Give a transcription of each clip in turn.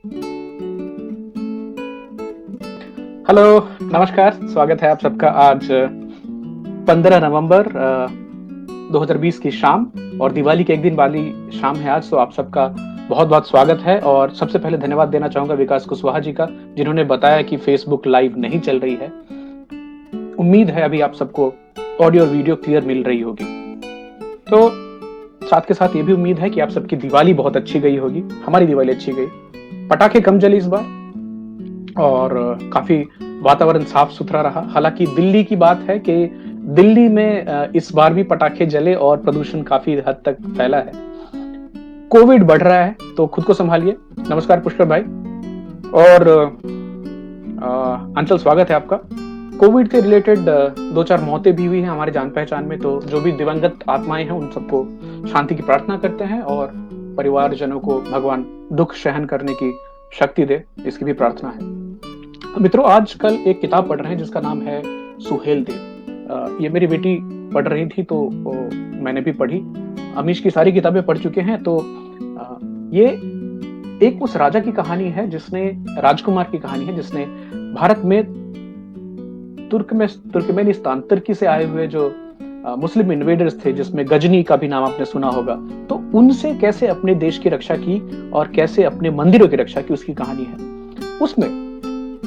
Hello, नमस्कार। स्वागत है आप सबका आज 15 नवंबर 2020 की शाम और दिवाली के एक दिन वाली शाम है आज, तो आप सबका बहुत-बहुत स्वागत है। और सबसे पहले धन्यवाद देना चाहूँगा विकास कुशवाहा जी का, जिन्होंने बताया कि फेसबुक लाइव नहीं चल रही है। उम्मीद है अभी आप सबको ऑडियो और वीडियो क्लियर मिल रही होगी। तो साथ के साथ ये भी उम्मीद है कि आप सबकी दिवाली बहुत अच्छी गई होगी। हमारी दिवाली अच्छी गई। पटाखे कम जले इस बार और काफी वातावरण साफ सुथरा रहा। हालांकि दिल्ली की बात है कि दिल्ली में इस बार भी पटाखे जले और प्रदूषण काफी हद तक फैला है। कोविड बढ़ रहा है तो खुद को संभालिए। नमस्कार पुष्कर भाई। और अंचल, स्वागत है आपका। कोविड के रिलेटेड 2-4 मौतें भी हुई हैं हमारे जान पहचान में, तो जो भी दिवंगत आत्माएं हैं उन सबको शांति की प्रार्थना करते हैं और परिवारजनों को भगवान दुख सहन करने की शक्ति दे, इसकी भी प्रार्थना है। मित्रों, आजकल एक किताब पढ़ रहे हैं जिसका नाम है सुहेलदेव। ये मेरी बेटी पढ़ रही थी तो मैंने भी पढ़ी। अमीश की सारी किताबें पढ़ चुके हैं। तो ये एक उस राजा की कहानी है जिसने, राजकुमार की कहानी है जिसने भारत में तुर्कमेनिस्तान, तुर्की से आए हुए जो मुस्लिम इन्वेडर्स थे, जिसमें गजनी का भी नाम आपने सुना होगा, तो उनसे कैसे अपने देश की रक्षा की और कैसे अपने मंदिरों की रक्षा की, उसकी कहानी है। उसमें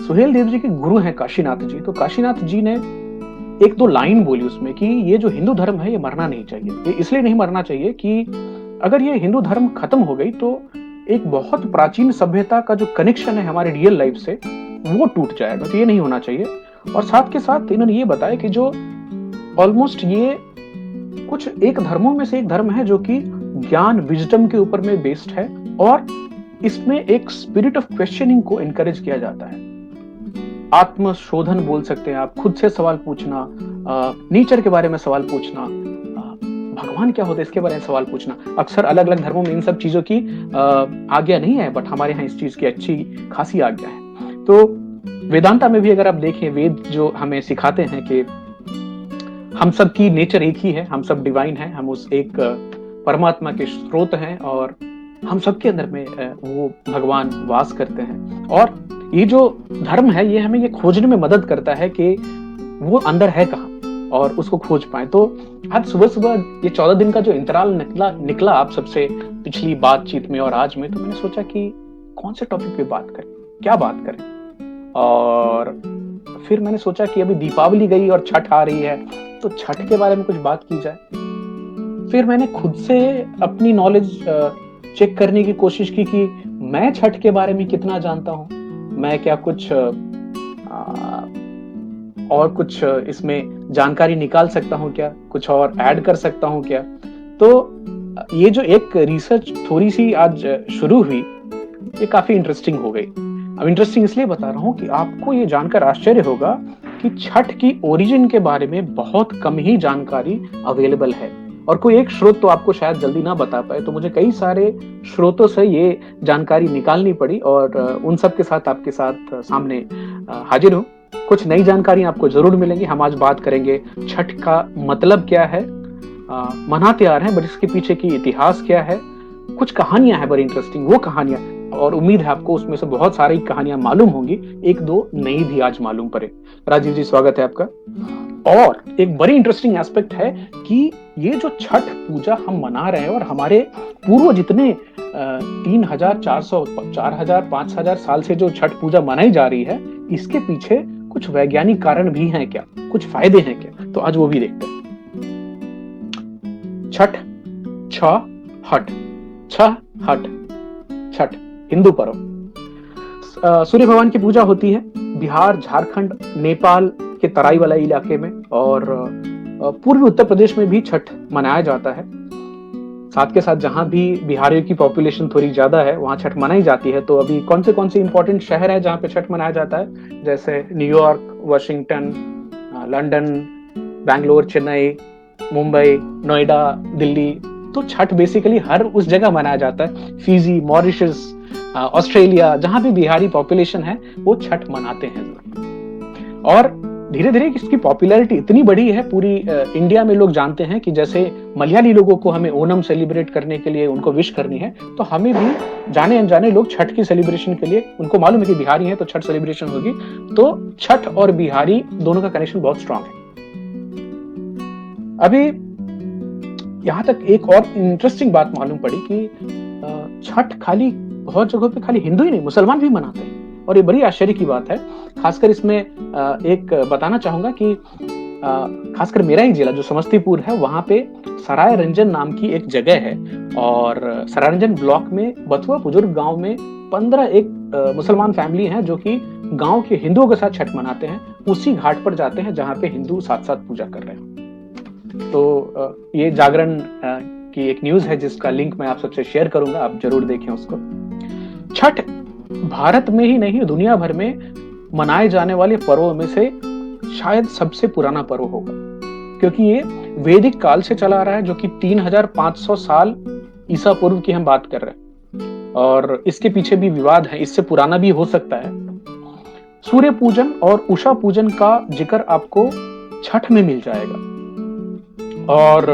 सुहेलदेव जी के गुरु हैं काशीनाथ जी। तो काशीनाथ जी ने 1-2 लाइन बोली उसमें कि ये जो हिंदू धर्म है ये मरना नहीं चाहिए। ये इसलिए नहीं मरना चाहिए कि अगर ये हिंदू धर्म खत्म हो गई तो एक बहुत प्राचीन सभ्यता का जो कनेक्शन है हमारे रियल लाइफ से वो टूट जाएगा, तो ये नहीं होना चाहिए। और साथ के साथ इन्होंने ये बताया कि जो ऑलमोस्ट ये कुछ एक धर्मों में से एक धर्म है जो कि ज्ञान, विजडम के ऊपर में बेस्ड है और इसमें एक स्पिरिट ऑफ क्वेश्चनिंग को एनकरेज किया जाता है। आत्मशोधन बोल सकते हैं आप, खुद से सवाल पूछना, नेचर के बारे में सवाल पूछना, भगवान क्या होता है इसके बारे में सवाल पूछना। अक्सर अलग अलग धर्मों में इन सब चीजों की आज्ञा नहीं है, बट हमारे यहाँ इस चीज की अच्छी खासी आज्ञा है। तो वेदांता में भी अगर आप देखें, वेद जो हमें सिखाते हैं कि हम सब की नेचर एक ही है, हम सब डिवाइन हैं, हम उस एक परमात्मा के स्रोत हैं और हम सबके अंदर में वो भगवान वास करते हैं। और ये जो धर्म है ये हमें ये खोजने में मदद करता है कि वो अंदर है कहाँ और उसको खोज पाए। तो आज सुबह सुबह ये 14 दिन का जो इंतराल निकला आप सबसे पिछली बातचीत में और आज में, तो मैंने सोचा कि कौन से टॉपिक पे बात करें, क्या बात करें। और फिर मैंने सोचा कि अभी दीपावली गई और छठ आ रही है, तो छठ के बारे में कुछ बात की जाए। फिर मैंने खुद से अपनी नॉलेज चेक करने की कोशिश की कि मैं छठ के बारे में कितना जानता हूँ, मैं क्या कुछ और कुछ इसमें जानकारी निकाल सकता हूँ, क्या कुछ और ऐड कर सकता हूँ क्या। तो ये जो एक रिसर्च थोड़ी सी आज शुरू हुई, ये काफी इंटरेस्टिंग हो गई। अब इंटरेस्टिंग इसलिए बता रहा हूँ कि आपको ये जानकर आश्चर्य होगा कि छठ की ओरिजिन के बारे में बहुत कम ही जानकारी अवेलेबल है और कोई एक स्रोत तो आपको शायद जल्दी ना बता पाए, तो मुझे कई सारे स्रोतों से ये जानकारी निकालनी पड़ी और उन सब के साथ आपके साथ सामने हाजिर हूँ। कुछ नई जानकारी आपको जरूर मिलेंगी। हम आज बात करेंगे छठ का मतलब क्या है, मनाते आ रहे हैं बट इसके पीछे की इतिहास क्या है, कुछ कहानियां हैं बड़ी इंटरेस्टिंग, वो कहानियां, और उम्मीद है आपको उसमें से बहुत सारी कहानियां मालूम होंगी, 1-2 नई भी आज मालूम पड़े। राजीव जी, स्वागत है आपका। और एक बड़ी इंटरेस्टिंग एस्पेक्ट है कि ये जो छठ पूजा हम मना रहे हैं और हमारे पूर्व जितने 3,400, 4,000, 5,000 साल से जो छठ पूजा मनाई जा रही है, इसके पीछे कुछ वैज्ञानिक कारण भी हैं क्या, कुछ फायदे हैं क्या, तो आज वो भी देखते हैं। छठ, छ हट, छ हट, छठ हिंदू पर्व। सूर्य भगवान की पूजा होती है बिहार, झारखंड, नेपाल के तराई वाला इलाके में और पूर्वी उत्तर प्रदेश में भी छठ मनाया जाता है। साथ के साथ जहां भी बिहारियों की पॉपुलेशन थोड़ी ज्यादा है वहां छठ मनाई जाती है। तो अभी कौन से इंपॉर्टेंट शहर है जहां पे छठ मनाया जाता है, जैसे New York, Washington, London, Bangalore, Chennai, Mumbai, Noida, Delhi. तो छठ बेसिकली हर उस जगह मनाया जाता है। फिजी, मॉरिशस, ऑस्ट्रेलिया, जहां भी बिहारी पॉपुलेशन है वो छठ मनाते हैं। और धीरे धीरे इसकी पॉपुलैरिटी इतनी बड़ी है, पूरी इंडिया में लोग जानते हैं कि जैसे मलयाली लोगों को हमें ओणम सेलिब्रेट करने के लिए उनको विश करनी है, तो हमें भी जाने अनजाने लोग छठ की सेलिब्रेशन के लिए, उनको मालूम है कि बिहारी है तो छठ सेलिब्रेशन होगी, तो छठ और बिहारी दोनों का कनेक्शन बहुत स्ट्रांग है। अभी यहां तक एक और इंटरेस्टिंग बात मालूम पड़ी कि छठ खाली बहुत जगहों पे खाली हिंदू ही नहीं, मुसलमान भी मनाते हैं, और ये बड़ी आश्चर्य की बात है। खासकर इसमें एक बताना चाहूंगा कि खासकर मेरा ही जिला जो समस्तीपुर है, वहां पे सराय रंजन नाम की एक जगह है, और सराय रंजन ब्लॉक में बथुआ बुजुर्ग गांव में 15 एक मुसलमान फैमिली हैं जो कि गांव के हिंदुओं के साथ छठ मनाते हैं। उसी घाट पर जाते हैं जहां पे हिंदू साथ साथ पूजा कर रहे हैं। तो ये जागरण की एक न्यूज है जिसका लिंक मैं आप सबसे शेयर करूंगा, आप जरूर देखें उसको। छठ भारत में ही नहीं, दुनिया भर में मनाए जाने वाले पर्वों में से शायद सबसे पुराना पर्व होगा, क्योंकि ये वैदिक काल से चला आ रहा है, जो कि 3500 साल ईसा पूर्व की हम बात कर रहे हैं, और इसके पीछे भी विवाद है, इससे पुराना भी हो सकता है। सूर्य पूजन और उषा पूजन का जिक्र आपको छठ में मिल जाएगा, और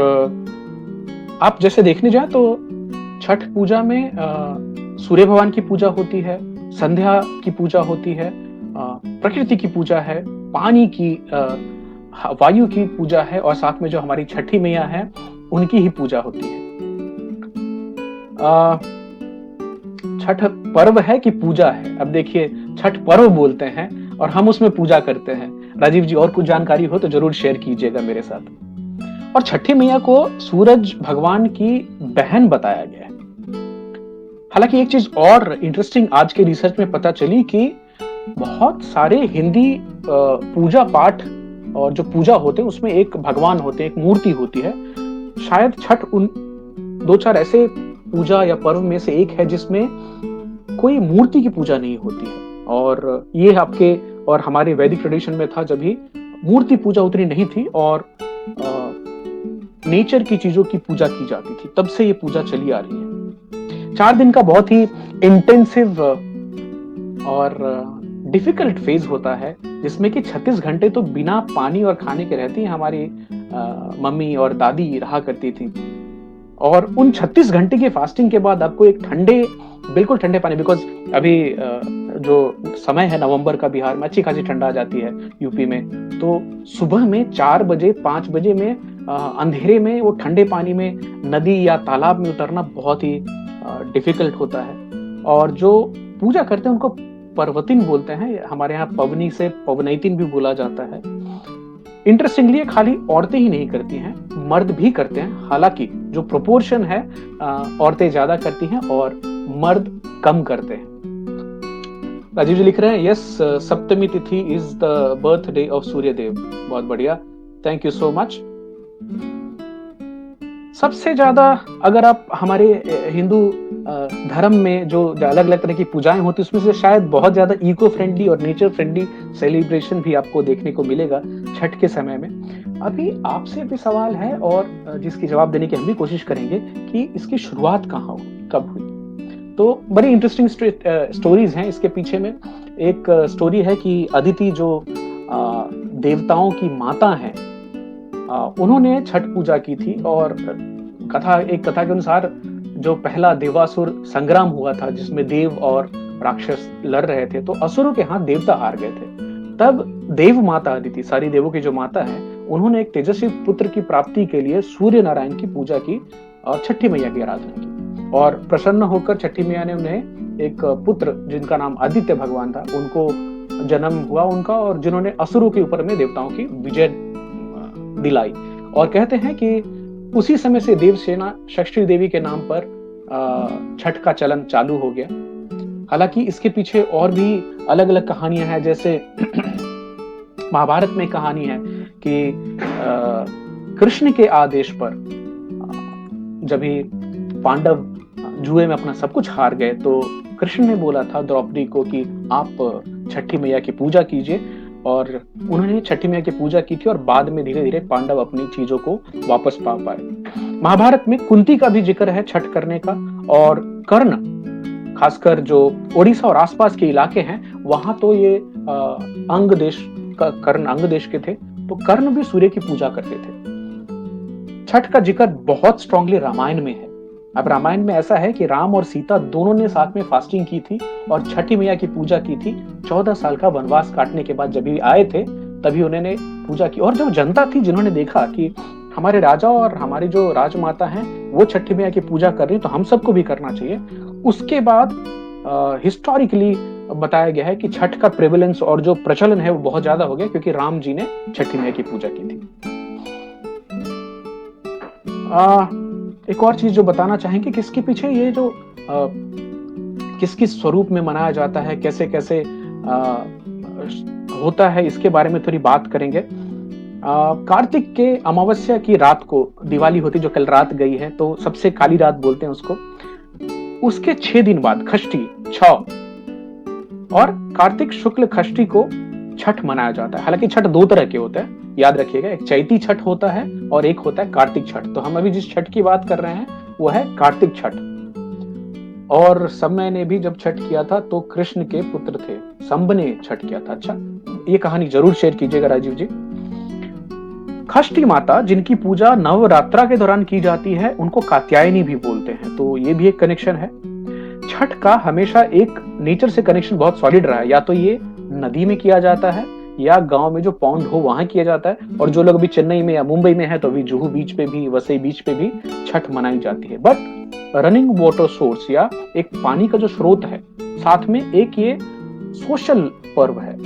आप जैसे देखने जाए तो छठ पूजा में सूर्य भगवान की पूजा होती है, संध्या की पूजा होती है, प्रकृति की पूजा है, पानी की, वायु की पूजा है, और साथ में जो हमारी छठी मैया है उनकी ही पूजा होती है। छठ पर्व है कि पूजा है? अब देखिए, छठ पर्व बोलते हैं और हम उसमें पूजा करते हैं। राजीव जी, और कुछ जानकारी हो तो जरूर शेयर कीजिएगा मेरे साथ। और छठी मैया को सूरज भगवान की बहन बताया गया है। हालांकि एक चीज और इंटरेस्टिंग आज के रिसर्च में पता चली कि बहुत सारे हिंदी पूजा पाठ और जो पूजा होते हैं उसमें एक भगवान होते हैं, एक मूर्ति होती है। शायद छठ उन 2-4 ऐसे पूजा या पर्व में से एक है जिसमें कोई मूर्ति की पूजा नहीं होती है, और ये आपके और हमारे वैदिक ट्रेडिशन में था, जब भी मूर्ति पूजा उतनी नहीं थी और नेचर की चीजों की पूजा की जाती थी, तब से ये पूजा चली आ रही है। 4 दिन का बहुत ही इंटेंसिव और डिफिकल्ट फेज होता है, जिसमें कि 36 घंटे तो बिना पानी और खाने के रहती हैं हमारी मम्मी और दादी रहा करती थी। और उन 36 घंटे की फास्टिंग के बाद आपको एक बिल्कुल ठंडे पानी, बिकॉज अभी जो समय है नवंबर का, बिहार में अच्छी खासी ठंडा आ जाती है, यूपी में, तो सुबह में 4 बजे 5 बजे में अंधेरे में वो ठंडे पानी में नदी या तालाब में उतरना बहुत ही डिफिकल्ट होता है। और जो पूजा करते हैं उनको पर्वतिन बोलते हैं, हमारे यहाँ पवनी से पवनैतिन भी बोला जाता है। इंटरेस्टिंगली खाली औरतें ही नहीं करती हैं, मर्द भी करते हैं। हालांकि जो प्रोपोर्शन है, औरतें ज्यादा करती हैं और मर्द कम करते हैं। राजीव जी लिख रहे हैं, यस, सप्तमी तिथि is the birthday of Suryadev. बहुत बढ़िया, थैंक यू सो मच। सबसे ज्यादा अगर आप हमारे हिंदू धर्म में जो अलग अलग तरह की पूजाएं होती है, उसमें से शायद बहुत ज्यादा इको फ्रेंडली और नेचर फ्रेंडली सेलिब्रेशन भी आपको देखने को मिलेगा छठ के समय में। अभी आपसे भी सवाल है और जिसकी जवाब देने की हम भी कोशिश करेंगे कि इसकी शुरुआत कहाँ हुई, कब हुई। तो बड़ी इंटरेस्टिंग स्टोरीज हैं इसके पीछे में। एक स्टोरी है कि अदिति जो देवताओं की माता है, उन्होंने छठ पूजा की थी, और एक कथा के अनुसार जो पहला देवासुर संग्राम हुआ था, जिसमें देव और राक्षस लड़ रहे थे, तो असुरों के हाथ देवता हार गए थे। तब देव माता अदिति, सारी देवों की जो माता है, उन्होंने एक तेजस्वी पुत्र की प्राप्ति के लिए सूर्य नारायण की पूजा की और छठी मैया की आराधना की, और प्रसन्न होकर छठी मैया ने उन्हें एक पुत्र जिनका नाम आदित्य भगवान था, उनको जन्म हुआ उनका, और जिन्होंने असुरों के ऊपर में देवताओं की विजय दिलाई। और कहते हैं कि उसी समय से देवसेना षष्ठी देवी के नाम पर छठ का चलन चालू हो गया। हालांकि इसके पीछे और भी अलग अलग कहानियां हैं, जैसे महाभारत में कहानी है कि कृष्ण के आदेश पर जब ही पांडव जुए में अपना सब कुछ हार गए, तो कृष्ण ने बोला था द्रौपदी को कि आप छठी मैया की पूजा कीजिए, और उन्होंने छठी मैया की पूजा की थी, और बाद में धीरे धीरे पांडव अपनी चीजों को वापस पा पाए। महाभारत में कुंती का भी जिक्र है छठ करने का, और कर्ण, खासकर जो ओडिशा और आसपास के इलाके हैं, वहां तो ये अंग देश कर्ण अंग देश के थे, तो कर्ण भी सूर्य की पूजा करते थे। छठ का जिक्र बहुत स्ट्रांगली रामायण में है। अब रामायण में ऐसा है कि राम और सीता दोनों ने साथ में फास्टिंग की थी और छठी मैया की पूजा की थी। 14 साल का वनवास काटने के बाद जब भी आए थे, तभी उन्होंने पूजा की। और जो जनता थी, जिन्होंने देखा कि हमारे राजा और हमारी जो राजमाता हैं वो छठी मैया की पूजा कर रही है, तो हम सबको भी करना चाहिए। उसके बाद हिस्टोरिकली बताया गया है कि छठ का प्रेवलेंस और जो प्रचलन है वो बहुत ज्यादा हो गया, क्योंकि राम जी ने छठी मैया की पूजा की थी। एक और चीज जो बताना चाहेंगे कि इसके पीछे ये जो किस किस स्वरूप में मनाया जाता है, कैसे कैसे होता है, इसके बारे में थोड़ी बात करेंगे। कार्तिक के अमावस्या की रात को दिवाली होती, जो कल रात गई है, तो सबसे काली रात बोलते हैं उसको। उसके 6 दिन बाद खष्टी 6 और कार्तिक शुक्ल खष्टी को छठ मनाया जाता है। हालांकि छठ 2 तरह के होते हैं, याद रखिएगा, एक चैती छठ होता है और एक होता है कार्तिक छठ। तो हम अभी जिस छठ की बात कर रहे हैं वो है कार्तिक छठ। और समय ने भी जब छठ किया था तो कृष्ण के पुत्र थे, संब ने छठ किया था। अच्छा, ये कहानी जरूर शेयर कीजिएगा राजीव जी। खष्टी माता, जिनकी पूजा नवरात्रा के दौरान की जाती है, उनको कात्यायनी भी बोलते हैं, तो ये भी एक कनेक्शन है। छठ का हमेशा एक नेचर से कनेक्शन बहुत सॉलिड रहा है। या तो ये नदी में किया जाता है या गांव में जो पॉन्ड हो वहां किया जाता है। और जो लोग अभी चेन्नई में या मुंबई में है तो अभी जुहू बीच पे भी, वसई बीच पे भी छठ मनाई जाती है। बट रनिंग वाटर सोर्स या एक पानी का जो स्रोत है, साथ में एक ये सोशल पर्व है,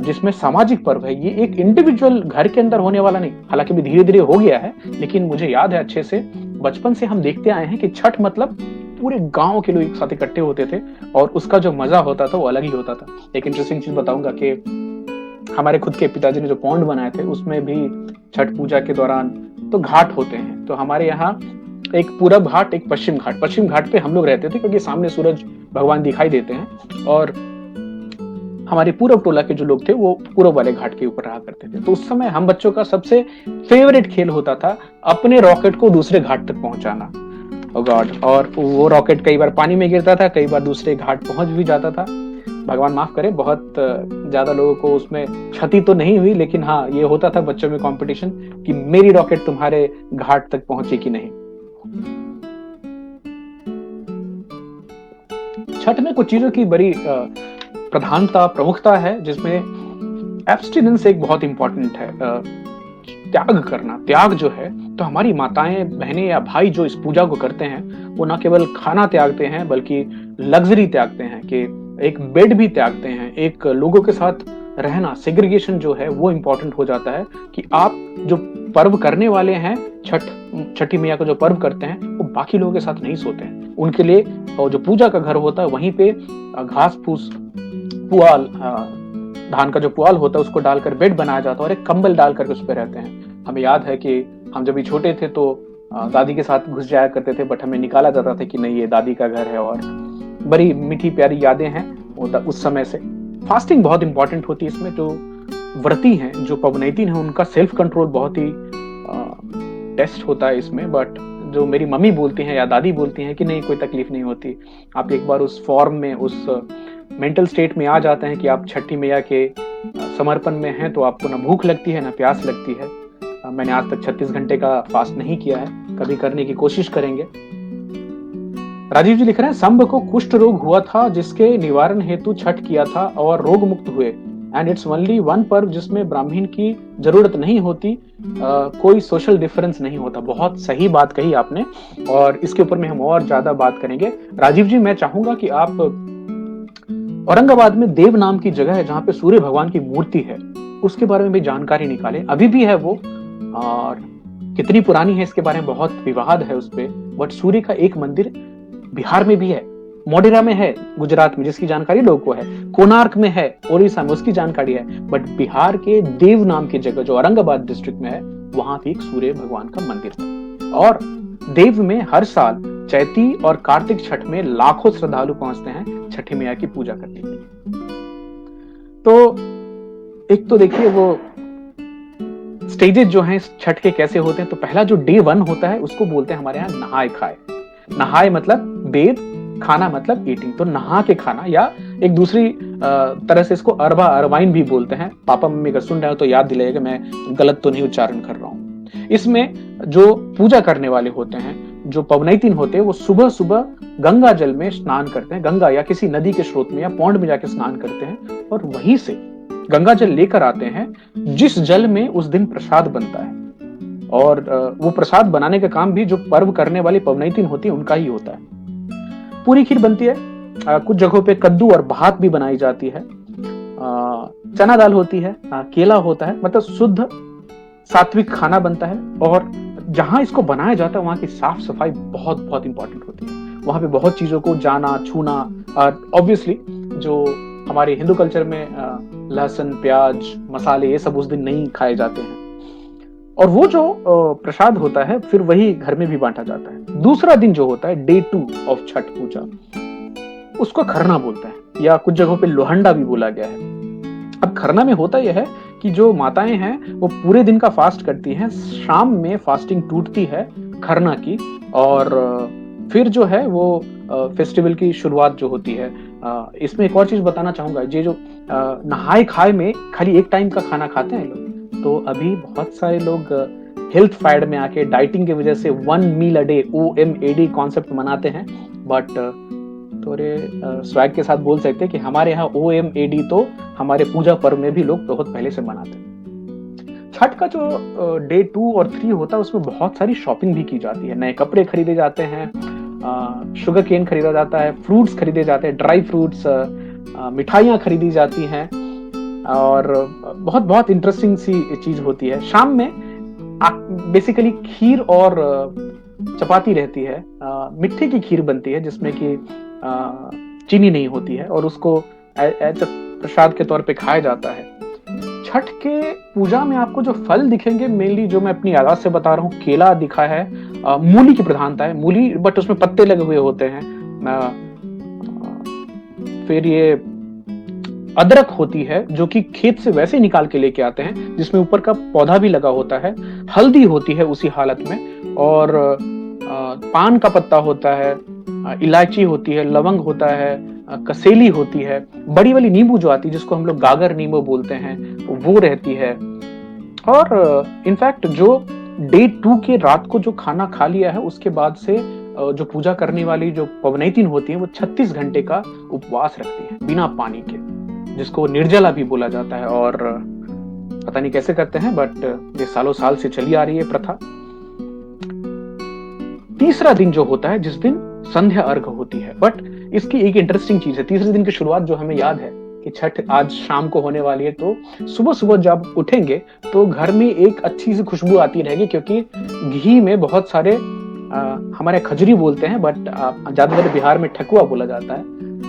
जिसमें सामाजिक पर्व है। ये एक इंडिविजुअल घर के अंदर होने वाला नहीं, हालांकि भी धीरे धीरे हो गया है, लेकिन मुझे याद है अच्छे से, बचपन से हम देखते आए हैं कि छठ मतलब पूरे गांव के लोग एक साथ इकट्ठे होते थे और उसका जो मजा होता था वो अलग ही होता था। एक इंटरेस्टिंग चीज बताऊंगा कि हमारे खुद के पिताजी ने जो पॉन्ड बनाए थे उसमें भी छठ पूजा के दौरान तो घाट होते हैं। तो हमारे यहाँ एक पूरब घाट, एक पश्चिम घाट। पश्चिम घाट पे हम लोग रहते थे क्योंकि सामने सूरज भगवान दिखाई देते हैं, और हमारे पूरब टोला के जो लोग थे वो पूरब वाले घाट के ऊपर रहा करते थे। तो उस समय हम बच्चों का सबसे फेवरेट खेल होता था अपने रॉकेट को दूसरे घाट तक पहुंचाना। ओ गॉड, और वो रॉकेट कई बार पानी में गिरता था, कई बार दूसरे घाट पहुंच भी जाता था। भगवान माफ करे, बहुत ज्यादा लोगों को उसमें क्षति तो नहीं हुई, लेकिन हाँ, ये होता था बच्चों में कंपटीशन कि मेरी रॉकेट तुम्हारे घाट तक पहुंची कि नहीं। छठ में कुछ चीजों की बड़ी प्रधानता, प्रमुखता है, जिसमें एब्स्टिनेंस एक बहुत इंपॉर्टेंट है। त्याग करना, त्याग जो है, तो हमारी माताएं, बहनें या भाई जो इस पूजा को करते हैं वो ना केवल खाना त्यागते हैं बल्कि लग्जरी त्यागते हैं, कि एक बेड भी त्यागते हैं। एक लोगों के साथ रहना, सेग्रीगेशन जो है वो इंपॉर्टेंट हो जाता है कि आप जो पर्व करने वाले हैं, छठी मैया का जो पर्व करते हैं, वो बाकी लोगों के साथ नहीं सोते हैं। उनके लिए जो पूजा का घर होता है वहीं पे घास फूस, पुआल, धान का जो पुआल होता है उसको डालकर बेड बनाया जाता है और एक कंबल डालकर उस पर रहते हैं। हमें याद है कि हम जब भी छोटे थे तो दादी के साथ घुस जाया करते थे, बट हमें निकाला जाता था कि नहीं, ये दादी का घर है। और बड़ी मीठी प्यारी यादें हैं उस समय से। फास्टिंग बहुत इंपॉर्टेंट होती है इसमें। जो व्रती हैं, जो पवनैतिन हैं, उनका सेल्फ कंट्रोल बहुत ही टेस्ट होता है इसमें। बट जो मेरी मम्मी बोलती हैं या दादी बोलती हैं कि नहीं, कोई तकलीफ नहीं होती, आप एक बार उस फॉर्म में, उस मेंटल स्टेट में आ जाते हैं कि आप छठी मैया के समर्पण में हैं, तो आपको ना भूख लगती है ना प्यास लगती है। मैंने आज तक 36 घंटे का फास्ट नहीं किया है, कभी करने की कोशिश करेंगे। राजीव जी लिख रहे हैं, संब को कुष्ठ रोग हुआ था जिसके निवारण हेतु छठ किया था और रोग मुक्त हुए। एंड इट्स ओनली वन पर्व जिसमें ब्राह्मण की जरूरत नहीं होती, कोई सोशल डिफरेंस नहीं होता। बहुत सही बात कही आपने, और इसके ऊपर में हम और ज्यादा बात करेंगे। राजीव जी, मैं चाहूंगा कि आप औरंगाबाद में देव नाम की जगह है जहां पे सूर्य भगवान की मूर्ति है, उसके बारे में भी जानकारी निकालें। अभी भी है वो, और कितनी पुरानी है इसके बारे में बहुत विवाद है उस पे। बट सूर्य का एक मंदिर बिहार में भी है, मोढेरा में है गुजरात में, जिसकी जानकारी लोगों को है, कोणार्क में है ओडिशा में, उसकी जानकारी है। बट बिहार के देव नाम की जगह जो औरंगाबाद डिस्ट्रिक्ट में है, वहां भी एक सूर्य भगवान का मंदिर था। और देव में हर साल चैती और कार्तिक छठ में लाखों श्रद्धालु पहुंचते हैं छठी मैया की पूजा करने के लिए। तो एक तो देखिए वो स्टेजेस जो हैं छठ के कैसे होते हैं। तो पहला जो डे 1 होता है उसको बोलते हैं हमारे यहाँ नहाय खाए। नहाय मतलब बेद खाना मतलब ईटिंग, तो नहा के खाना, या एक दूसरी तरह से इसको अरबा अरवाइन भी बोलते हैं। पापा मम्मी अगर सुन रहे हो तो याद दिलाइएगा, मैं गलत तो नहीं उच्चारण कर रहा हूँ। इसमें जो पूजा करने वाले होते हैं, जो पवनैतिन होते हैं, वो सुबह सुबह गंगा जल में स्नान करते हैं, गंगा या किसी नदी के स्रोत में या पौंड में जाके स्नान करते हैं, और वहीं से गंगा जल लेकर आते हैं, जिस जल में उस दिन प्रसाद बनता है। और वो प्रसाद बनाने का काम भी जो पर्व करने वाली पवनैतिन होती है उनका ही होता है। पूरी खीर बनती है, कुछ जगहों पे कद्दू और भात भी बनाई जाती है, चना दाल होती है, केला होता है, मतलब शुद्ध सात्विक खाना बनता है। और जहां इसको बनाया जाता है वहां की साफ सफाई बहुत बहुत इंपॉर्टेंट होती है। वहां पे बहुत चीजों को जाना छूना, ऑब्वियसली जो हमारे हिंदू कल्चर में लहसुन प्याज मसाले ये सब उस दिन नहीं खाए जाते हैं। और वो जो प्रसाद होता है फिर वही घर में भी बांटा जाता है। दूसरा दिन जो होता है, डे 2 ऑफ छठ पूजा, उसको खरना बोलते हैं, या कुछ जगहों पे लोहंडा भी बोला गया है। अब खरना में होता यह है कि जो माताएं हैं वो पूरे दिन का फास्ट करती हैं, शाम में फास्टिंग टूटती है खरना की, और फिर जो है वो फेस्टिवल की शुरुआत जो होती है। इसमें एक और चीज बताना चाहूंगा, ये जो नहाए खाए में खाली एक टाइम का खाना खाते हैं लोग, तो अभी बहुत सारे लोग हेल्थ फाइड में आके डाइटिंग की वजह से 1 मील अ डे OMAD कॉन्सेप्ट मनाते हैं। बट थोड़े स्वैग के साथ बोल सकते हैं कि हमारे यहाँ OMAD तो हमारे पूजा पर्व में भी लोग बहुत पहले से मनाते हैं। छठ का जो डे 2 और 3 होता है उसमें बहुत सारी शॉपिंग भी की जाती है, नए कपड़े खरीदे जाते हैं, शुगर केन खरीदा जाता है, फ्रूट्स खरीदे जाते हैं, ड्राई फ्रूट्स, मिठाइयाँ खरीदी जाती हैं, और बहुत बहुत इंटरेस्टिंग सी चीज होती है। शाम में बेसिकली खीर और चपाती रहती है, मिट्टी की खीर बनती है जिसमें कि चीनी नहीं होती है, और उसको प्रसाद के तौर पे खाया जाता है। छठ के पूजा में आपको जो फल दिखेंगे, मेनली जो मैं अपनी यादाश्त से बता रहा हूँ, केला दिखा है, मूली की प्रधानता है, मूली बट उसमें पत्ते लगे हुए होते हैं, फिर ये अदरक होती है जो कि खेत से वैसे निकाल के लेके आते हैं, जिसमें ऊपर का पौधा भी लगा होता है, हल्दी होती है उसी हालत में, और पान का पत्ता होता है, इलायची होती है, लवंग होता है, कसेली होती है, बड़ी वाली नींबू जो आती है जिसको हम लोग गागर नींबू बोलते हैं वो रहती है। और इनफैक्ट जो डे 2 के रात को जो खाना खा लिया है उसके बाद से जो पूजा करने वाली जो पवनैतिन होती है वो 36 घंटे का उपवास रखती है बिना पानी के, जिसको निर्जला भी बोला जाता है। और पता नहीं कैसे करते हैं, बट ये सालों साल से चली आ रही है प्रथा। तीसरा दिन जो होता है, जिस दिन संध्या अर्घ होती है, बट इसकी एक इंटरेस्टिंग चीज है। तीसरे दिन की शुरुआत जो हमें याद है कि छठ आज शाम को होने वाली है, तो सुबह सुबह जब उठेंगे तो घर में एक अच्छी सी खुशबू आती रहेगी, क्योंकि घी में बहुत सारे हमारे खजूरी बोलते हैं, बट ज्यादातर बिहार में ठेकुआ बोला जाता है,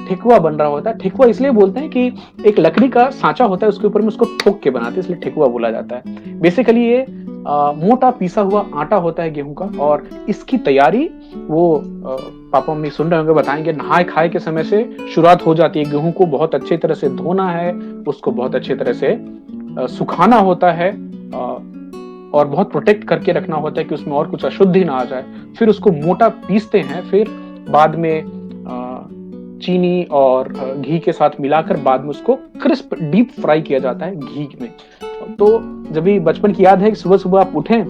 ठेकुआ बन रहा होता है। ठेकुआ इसलिए बोलते हैं कि एक लकड़ी का सांचा होता है, उसके ऊपर में उसको ठोक के बनाते हैं, इसलिए ठेकुआ बोला जाता है। बेसिकली ये मोटा पीसा हुआ आटा होता है गेहूं का, और इसकी तैयारी वो पापा मम्मी सुन रहे होंगे बताएंगे, नहाए खाए के समय से शुरुआत हो जाती है। गेहूं को बहुत अच्छे तरह से धोना है, उसको बहुत अच्छे तरह से सुखाना होता है, और बहुत प्रोटेक्ट करके रखना होता है कि उसमें और कुछ अशुद्धि ना आ जाए। फिर उसको मोटा पीसते हैं, फिर बाद में चीनी और घी के साथ मिलाकर बाद में उसको क्रिस्प डीप फ्राई किया जाता है घी में। तो जब भी बचपन की याद है कि सुबह सुबह आप उठें,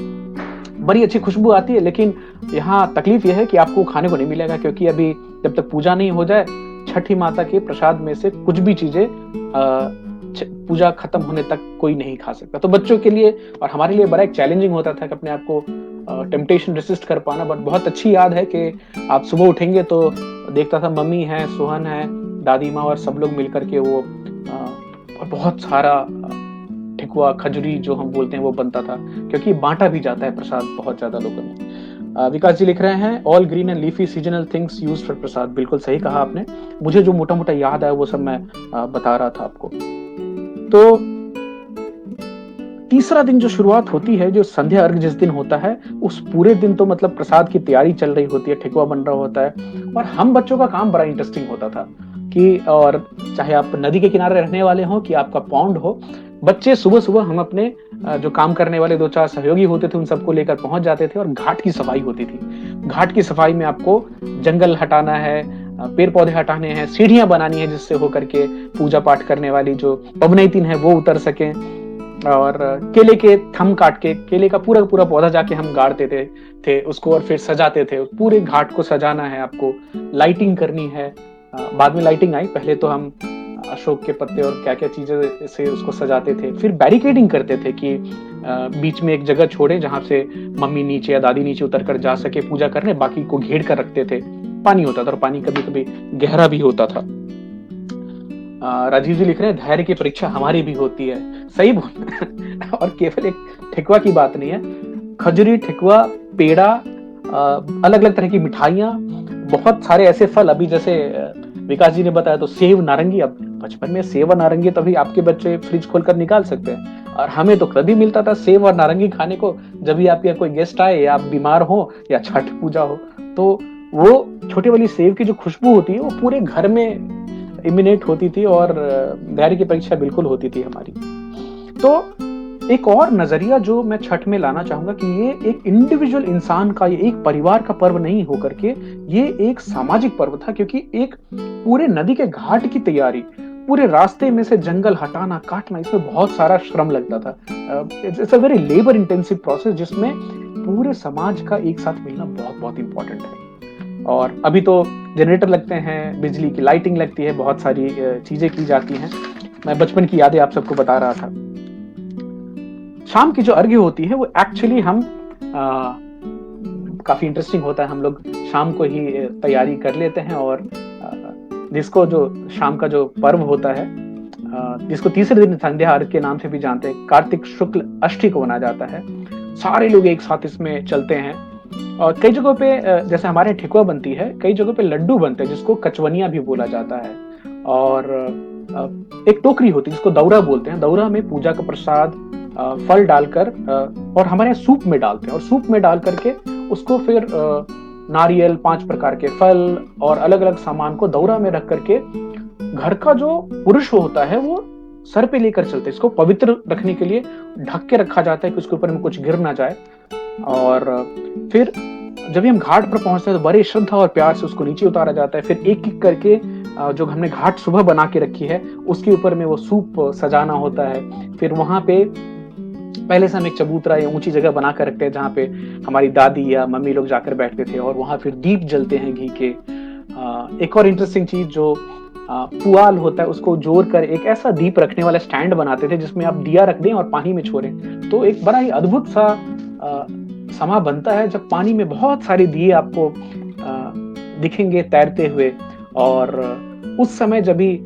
बड़ी अच्छी खुशबू आती है, लेकिन यहाँ तकलीफ यह है कि आपको खाने को नहीं मिलेगा, क्योंकि अभी जब तक पूजा नहीं हो जाए, छठी माता के प्रसाद में से कुछ भी चीजें पूजा खत्म होने तक कोई नहीं खा सकता। तो बच्चों के लिए और हमारे लिए बड़ा एक चैलेंजिंग होता था कि अपने आप को टेम्पटेशन रेसिस्ट कर पाना। बट बहुत अच्छी याद है कि आप सुबह उठेंगे तो देखता था मम्मी है, सोहन है, दादी माँ और सब लोग मिलकर के वो बहुत सारा ठेकुआ खजूरी जो हम बोलते हैं वो बनता था, क्योंकि बांटा भी जाता है प्रसाद बहुत ज्यादा लोगों में। विकास जी लिख रहे हैं all green and leafy seasonal things used for prasad. बिल्कुल सही कहा आपने, मुझे जो मोटा मोटा याद है वो सब मैं बता रहा था आपको। तो तीसरा दिन जो शुरुआत होती है, जो संध्या अर्घ जिस दिन होता है, उस पूरे दिन तो मतलब प्रसाद की तैयारी चल रही होती है, ठेकुआ बन रहा होता है। और हम बच्चों का काम बड़ा इंटरेस्टिंग होता था कि, और चाहे आप नदी के किनारे रहने वाले हो कि आपका पौंड हो, बच्चे सुबह सुबह हम अपने जो काम करने वाले 2-4 सहयोगी होते थे उन सबको लेकर पहुंच जाते थे, और घाट की सफाई होती थी। घाट की सफाई में आपको जंगल हटाना है, पेड़ पौधे हटाने हैं, सीढ़ियां बनानी है जिससे होकर के पूजा पाठ करने वाली जो पवनैतिन है वो उतर सके, और केले के थम काट के केले का पूरा पूरा पौधा जाके हम गाड़ते थे उसको और फिर सजाते थे। पूरे घाट को सजाना है आपको, लाइटिंग करनी है। बाद में लाइटिंग आई, पहले तो हम अशोक के पत्ते और क्या क्या चीजें से उसको सजाते थे। फिर बैरिकेडिंग करते थे कि बीच में एक जगह छोड़े जहां से मम्मी नीचे या दादी नीचे उतर कर जा सके पूजा करने, बाकी को घेर कर रखते थे। पानी होता था और पानी कभी कभी गहरा भी होता था। राजीव जी लिख रहे हैं धैर्य की परीक्षा हमारी भी होती है। सही बोल और केवल एक ठेकुआ की बात नहीं है, खजूरी, ठेकुआ, पेड़ा, अलग अलग तरह की मिठाइयाँ, बहुत सारे ऐसे फल। अभी जैसे विकास जी ने बताया तो सेव नारंगी, अब बचपन में सेव और नारंगी तभी आपके बच्चे फ्रिज खोलकर निकाल सकते हैं, और हमें तो तभी मिलता था सेव और नारंगी खाने को जब भी आपके कोई गेस्ट आए या आप बीमार हो या छठ पूजा हो। तो वो छोटी वाली सेव की जो खुशबू होती है वो पूरे घर में इमिनेट होती थी, और धैर्य की परीक्षा बिल्कुल होती थी हमारी। तो एक और नजरिया जो मैं छठ में लाना चाहूंगा कि ये एक इंडिविजुअल इंसान का, ये एक परिवार का पर्व नहीं होकर के ये एक सामाजिक पर्व था, क्योंकि एक पूरे नदी के घाट की तैयारी, पूरे रास्ते में से जंगल हटाना काटना, इसमें बहुत सारा श्रम लगता था। It's a very labour intensive process जिसमें पूरे समाज का एक साथ मिलना बहुत बहुत इंपॉर्टेंट है। और अभी तो जनरेटर लगते हैं, बिजली की लाइटिंग लगती है, बहुत सारी चीजें की जाती हैं। मैं बचपन की यादें आप सबको बता रहा था। शाम की जो अर्घ्य होती है वो एक्चुअली हम काफी इंटरेस्टिंग होता है। हम लोग शाम को ही तैयारी कर लेते हैं, और जिसको जो शाम का जो पर्व होता है, जिसको तीसरे दिन संध्या अर्घ्य के नाम से भी जानते हैं, कार्तिक शुक्ल अष्टमी को मनाया जाता है। सारे लोग एक साथ इसमें चलते हैं, और कई जगहों पे जैसे हमारे ठेकुआ बनती है, कई जगहों पे लड्डू बनते हैं जिसको कचवनिया भी बोला जाता है। और एक टोकरी होती है जिसको दौरा बोलते हैं, दौरा में पूजा का प्रसाद फल डालकर और हमारे यहाँ सूप में डालते हैं, और सूप में डाल करके उसको फिर नारियल, 5 प्रकार के फल और अलग अलग सामान को दौरा में रख करके घर का जो पुरुष होता है वो सर पे लेकर चलते हैं। इसको पवित्र रखने के लिए ढक के रखा जाता है कि उसके ऊपर में कुछ गिर ना जाए। और फिर जब हम घाट पर पहुंचते हैं तो बड़े श्रद्धा और प्यार से उसको नीचे उतारा जाता है। फिर एक एक करके जो हमने घाट सुबह बना के रखी है उसके ऊपर में वो सूप सजाना होता है। फिर वहां पे पहले से हम एक चबूतरा या ऊंची जगह बना कर रखते हैं जहाँ पे हमारी दादी या मम्मी लोग जाकर बैठते थे, और वहां फिर दीप जलते हैं घी के। एक और इंटरेस्टिंग चीज जो पुआल होता है उसको जोड़ कर एक ऐसा दीप रखने वाला स्टैंड बनाते थे जिसमें आप दिया रख दें और पानी में छोड़ें, तो एक बड़ा ही अद्भुत सा समा बनता है जब पानी में बहुत सारे दिए आपको दिखेंगे तैरते हुए। और उस समय जब भी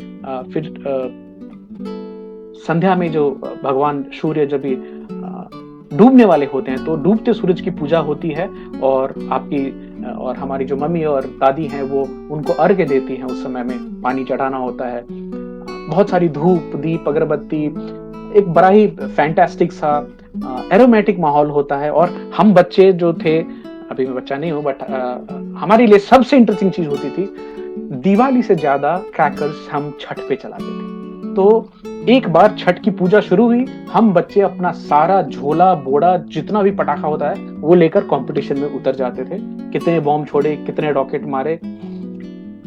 फिर संध्या में जो भगवान सूर्य जब भी डूबने वाले होते हैं तो डूबते सूरज की पूजा होती है, और आपकी और हमारी जो मम्मी और दादी हैं वो उनको अर्घ्य देती हैं। उस समय में पानी चढ़ाना होता है, बहुत सारी धूप, दीप, अगरबत्ती, एक बड़ा ही फैंटास्टिक सा एरोमेटिक माहौल होता है। और हम बच्चे जो थे, अभी मैं बच्चा नहीं हूँ बट हमारे लिए सबसे इंटरेस्टिंग चीज होती थी, दिवाली से ज्यादा क्रैकर्स हम छठ पे चलाते थे। तो एक बार छठ की पूजा शुरू हुई, हम बच्चे अपना सारा झोला बोड़ा जितना भी पटाखा होता है वो लेकर कंपटीशन में उतर जाते थे, कितने बॉम्ब छोड़े, कितने रॉकेट मारे।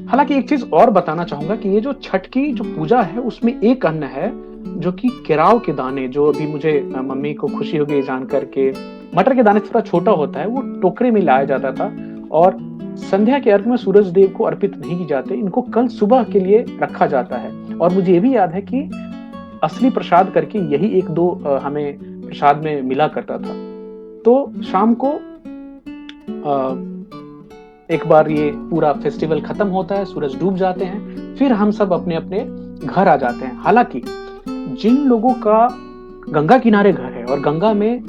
हालांकि एक चीज और बताना चाहूंगा कि ये जो छठ की जो पूजा है उसमें एक अन्न है जो कि केराव के दाने, जो अभी मुझे मम्मी को खुशी हो गई जान करके, मटर के दाने थोड़ा छोटा होता है, वो टोकरे में लाया जाता था और संध्या के अर्घ में सूरज देव को अर्पित नहीं की जाते, इनको कल सुबह के लिए रखा जाता है। और मुझे ये भी याद है कि असली प्रसाद करके यही एक दो हमें प्रसाद में मिला करता था। तो शाम को एक बार ये पूरा फेस्टिवल खत्म होता है, सूरज डूब जाते हैं, फिर हम सब अपने अपने घर आ जाते हैं। हालांकि जिन लोगों का गंगा किनारे घर है और गंगा में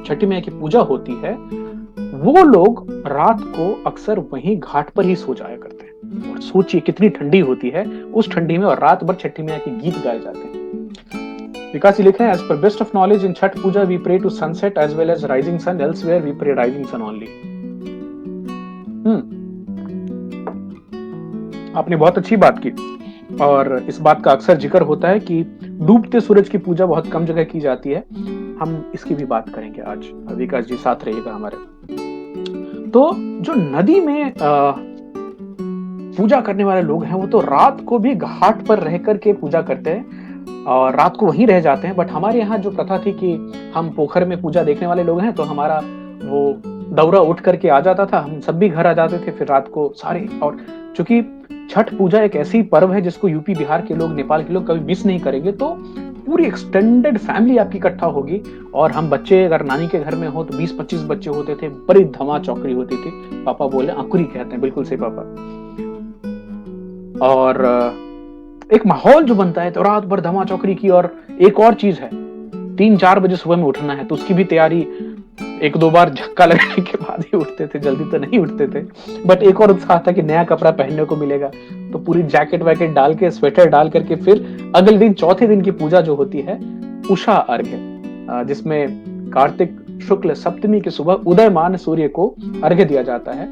छठी मैया की पूजा होती है, वो लोग रात को अक्सर वहीं घाट पर ही सो जाया करते हैं। और सोचिए कितनी ठंडी होती है उस ठंडी में, और रात भर छठी मैया के गीत गाए जाते हैं। विकास जी लिख रहे हैं, as per best of knowledge in Chhath Puja we pray to sunset as well as rising sun, elsewhere we pray rising sun only. आपने बहुत अच्छी बात की, और इस बात का अक्सर जिक्र होता है कि डूबते सूरज की पूजा बहुत कम जगह की जाती है। हम इसकी भी बात करेंगे आज, विकास जी साथ रहिएगा हमारे। तो जो नदी में पूजा करने वाले लोग हैं वो तो रात को भी घाट पर रह करके पूजा करते हैं और रात को वहीं रह जाते हैं। बट हमारे यहाँ जो प्रथा थी कि हम पोखर में पूजा देखने वाले लोग हैं, तो हमारा वो दौरा उठ करके आ जाता था, हम सब भी घर आ जाते थे फिर रात को सारे। और चूंकि छठ पूजा एक ऐसी पर्व है जिसको यूपी बिहार के लोग, नेपाल के लोग कभी मिस नहीं करेंगे, तो पूरी एक्सटेंडेड फैमिली आपकी इकट्ठा होगी। और हम बच्चे अगर नानी के घर में हो तो 20-25 बच्चे होते थे, बड़ी धमा चौकड़ी होती थी। पापा बोले अंकुरी कहते हैं, बिल्कुल सही पापा। और एक माहौल जो बनता है तो रात भर धमा चौकड़ी की। और एक और चीज है, 3-4 बजे सुबह में उठना है, तो उसकी भी तैयारी। 1-2 बार झक्का लगने के बाद ही उठते थे, जल्दी तो नहीं उठते थे। बट एक और उत्साह था कि नया कपड़ा पहनने को मिलेगा, तो पूरी जैकेट वैकेट डाल के, स्वेटर डाल करके फिर अगले दिन चौथे दिन की पूजा जो होती है उषा अर्घ्य, जिसमें कार्तिक शुक्ल सप्तमी की सुबह उदयमान सूर्य को अर्घ्य दिया जाता है।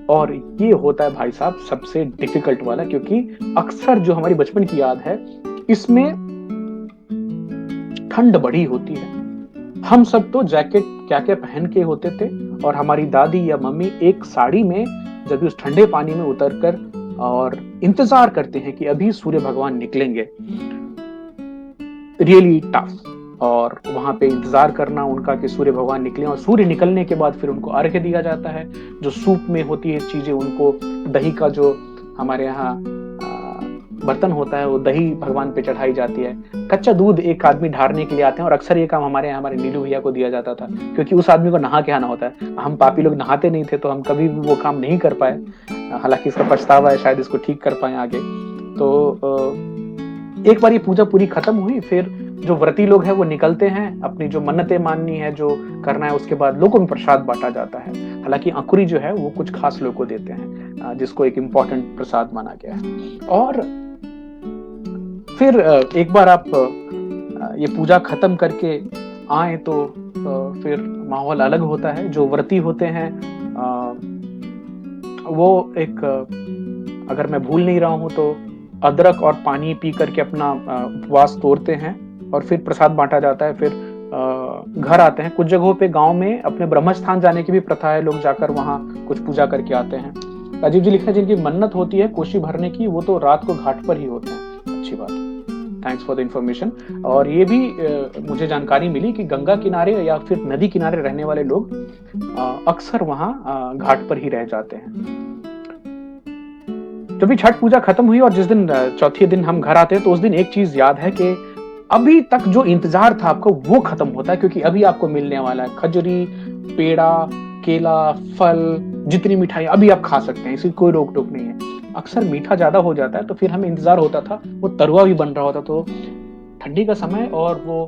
और ये होता है भाई साहब सबसे डिफिकल्ट वाला, क्योंकि अक्सर जो हमारी बचपन की याद है इसमें ठंड बड़ी होती है। हम सब तो जैकेट क्या क्या पहन के होते थे, और हमारी दादी या मम्मी एक साड़ी में जब भी उस ठंडे पानी में उतरकर और इंतजार करते हैं कि अभी सूर्य भगवान निकलेंगे। Really tough. और वहां पे इंतजार करना उनका कि सूर्य भगवान निकले, और सूर्य निकलने के बाद फिर उनको अर्घ्य दिया जाता है। जो सूप में होती है चीजें, उनको दही का जो हमारे यहाँ बर्तन होता है वो दही भगवान पे चढ़ाई जाती है। कच्चा दूध एक आदमी ढारने के लिए आते हैं, और अक्सर ये काम हमारे यहाँ हमारे नीलू भैया को दिया जाता था, क्योंकि उस आदमी को नहा के आना होता है। हम पापी लोग नहाते नहीं थे, तो हम कभी भी वो काम नहीं कर पाए। हालांकि इसका पछतावा है, शायद इसको ठीक कर पाए आगे। तो एक बार ये पूजा पूरी खत्म हुई, फिर जो व्रती लोग हैं वो निकलते हैं, अपनी जो मन्नतें माननी है, जो करना है, उसके बाद लोगों में प्रसाद बांटा जाता है। हालांकि अंकुरी जो है वो कुछ खास लोग को देते हैं, जिसको एक इम्पोर्टेंट प्रसाद माना गया है। और फिर एक बार आप ये पूजा खत्म करके आए तो फिर माहौल अलग होता है। जो व्रती होते हैं वो एक, अगर मैं भूल नहीं रहा हूं तो अदरक और पानी पी करके अपना उपवास तोड़ते हैं, और फिर प्रसाद बांटा जाता है। फिर घर आते हैं। कुछ जगहों पे गांव में अपने ब्रह्म स्थान जाने की भी प्रथा है, लोग जाकर वहां कुछ पूजा करके आते हैं। राजीव जी लिखते हैं जिनकी मन्नत होती है कोशी भरने की, वो तो रात को घाट पर ही होते हैं। अच्छी बात, थैंक्स फॉर द इंफॉर्मेशन। और ये भी मुझे जानकारी मिली कि गंगा किनारे या फिर नदी किनारे रहने वाले लोग अक्सर वहां घाट पर ही रह जाते हैं। जब भी छठ पूजा खत्म हुई और जिस दिन चौथे दिन हम घर आते हैं, तो उस दिन एक चीज याद है कि अभी तक जो इंतजार था आपको वो खत्म होता है, क्योंकि अभी आपको मिलने वाला है खजूरी, पेड़ा, केला, फल, जितनी मिठाई अभी आप खा सकते हैं, इसकी कोई रोक टोक नहीं है। अक्सर मीठा ज्यादा हो जाता है, तो फिर हमें इंतजार होता था, वो तरुआ भी बन रहा होता। तो ठंडी का समय और वो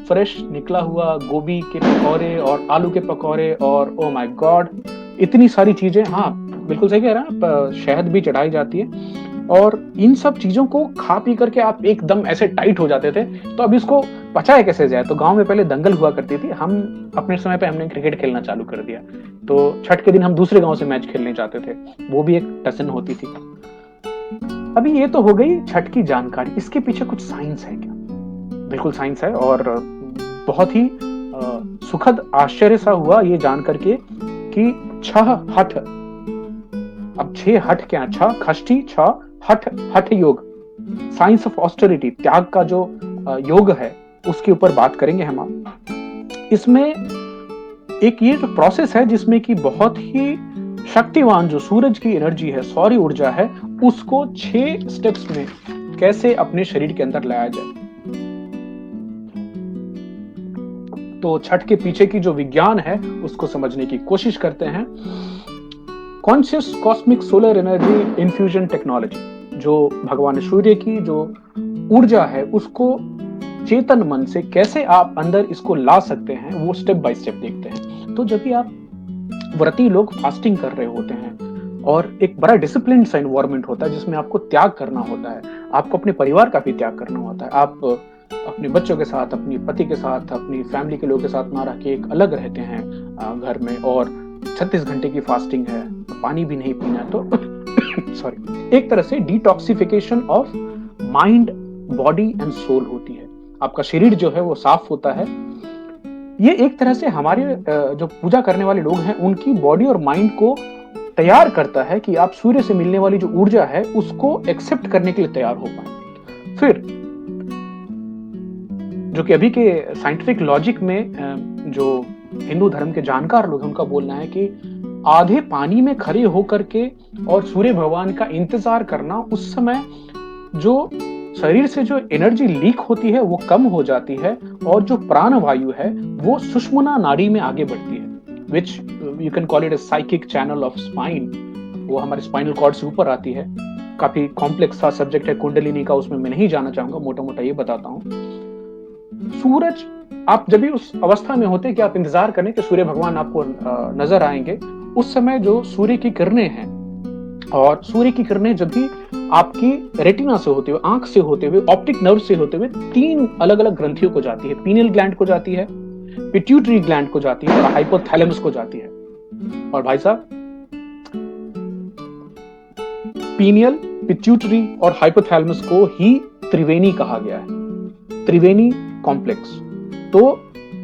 फ्रेश निकला हुआ गोभी के पकौड़े और आलू के पकौड़े, और ओ माय गॉड इतनी सारी चीजें। हाँ बिल्कुल सही कह रहे हैं आप, शहद भी चढ़ाई जाती है। और इन सब चीजों को खा पी करके आप एकदम ऐसे टाइट हो जाते थे। तो अब इसको पचाए कैसे जाए? तो गांव में पहले दंगल हुआ करती थी। हम अपने समय पे हमने क्रिकेट खेलना चालू कर दिया, तो छठ के दिन हम दूसरे गांव से मैच खेलने जाते थे, वो भी एक टसन होती थी। अभी ये तो हो गई छठ की जानकारी। इसके पीछे कुछ साइंस है क्या? बिल्कुल साइंस है, और बहुत ही सुखद आश्चर्य सा हुआ ये जान करके कि 6 हठ, अब 6 हठ क्या, 6 खष्टी, 6 हठ, हठ योग, साइंस ऑफ ऑस्टेरिटी, त्याग का जो योग है उसके ऊपर बात करेंगे हम। इसमें एक ये जो प्रोसेस है जिसमें कि बहुत ही शक्तिवान जो सूरज की एनर्जी है, सौर ऊर्जा है, उसको 6 स्टेप्स में कैसे अपने शरीर के अंदर लाया जाए। तो छठ के पीछे की जो विज्ञान है उसको समझने की कोशिश करते हैं। Conscious cosmic solar energy infusion technology, जो भगवान सूर्य की जो ऊर्जा है उसको चेतन मन से कैसे आप अंदर इसको ला सकते हैं, वो स्टेप बाय स्टेप देखते हैं। तो जब भी आप व्रती लोग फास्टिंग कर रहे होते हैं और एक बड़ा डिसिप्लिन सा एनवायरनमेंट होता है जिसमें आपको त्याग करना होता है, आपको अपने परिवार का भी त्याग करना होता है। आप अपने बच्चों के साथ, अपनी पति के साथ, अपनी फैमिली के लोगों के साथ ना रह के एक अलग रहते हैं घर में, और 36 घंटे की फास्टिंग है, पानी भी नहीं पीना। तो सॉरी, एक तरह से detoxification of mind, body and soul होती है। आपका शरीर जो है वो साफ होता है। ये एक तरह से हमारे जो पूजा करने वाले लोग हैं उनकी बॉडी और माइंड को तैयार करता है कि आप सूर्य से मिलने वाली जो ऊर्जा है उसको एक्सेप्ट करने के लिए तैयार हो पाए। फिर जो कि अभी के साइंटिफिक लॉजिक में जो हिंदू धर्म के जानकार लोग हैं उनका बोलना है कि आधे पानी में खड़े होकर के और सूर्य भगवान का इंतजार करना, उस समय जो शरीर से जो एनर्जी लीक होती है वो कम हो जाती है और जो प्राण वायु है वो सुषुम्ना नाड़ी में आगे बढ़ती है, which you can call it A psychic channel of spine. वो हमारे स्पाइनल कॉर्ड से ऊपर आती है। काफी कॉम्प्लेक्स सा सब्जेक्ट है कुंडलिनी का, उसमें मैं नहीं जाना चाहूंगा, मोटा मोटा ये बताता हूँ। सूरज, आप जब भी उस अवस्था में होते कि आप इंतजार करें कि सूर्य भगवान आपको नजर आएंगे, उस समय जो सूर्य की किरणें हैं, और सूर्य की किरणें जब भी आपकी रेटिना से होते हुए, आंख से होते हुए, ऑप्टिक नर्व से होते हुए 3 अलग अलग ग्रंथियों को जाती है। पीनियल ग्लैंड को जाती है, पिट्यूटरी ग्लैंड को जाती है और हाइपोथैलेमस को जाती है। और भाई साहब, पीनियल, पिट्यूटरी और हाइपोथैलेमस को ही त्रिवेणी कहा गया है, त्रिवेणी कॉम्प्लेक्स। तो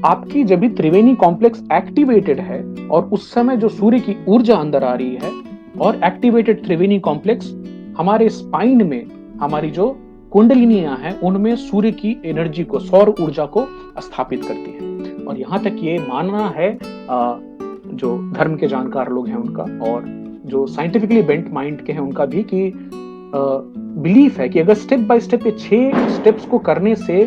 आपकी जब भी त्रिवेणी कॉम्प्लेक्स एक्टिवेटेड है और उस समय जो सूर्य की ऊर्जा अंदर आ रही है, और एक्टिवेटेड त्रिवेणी कॉम्प्लेक्स हमारे स्पाइन में, हमारी जो कुंडलिनियां हैं उनमें सूर्य की एनर्जी को, सौर ऊर्जा को स्थापित करती है। और यहां तक ये मानना है जो धर्म के जानकार लोग हैं उनका, और जो साइंटिफिकली बेंट माइंड के हैं उनका भी, कि बिलीफ है कि अगर स्टेप बाय स्टेप ये 6 स्टेप्स को करने से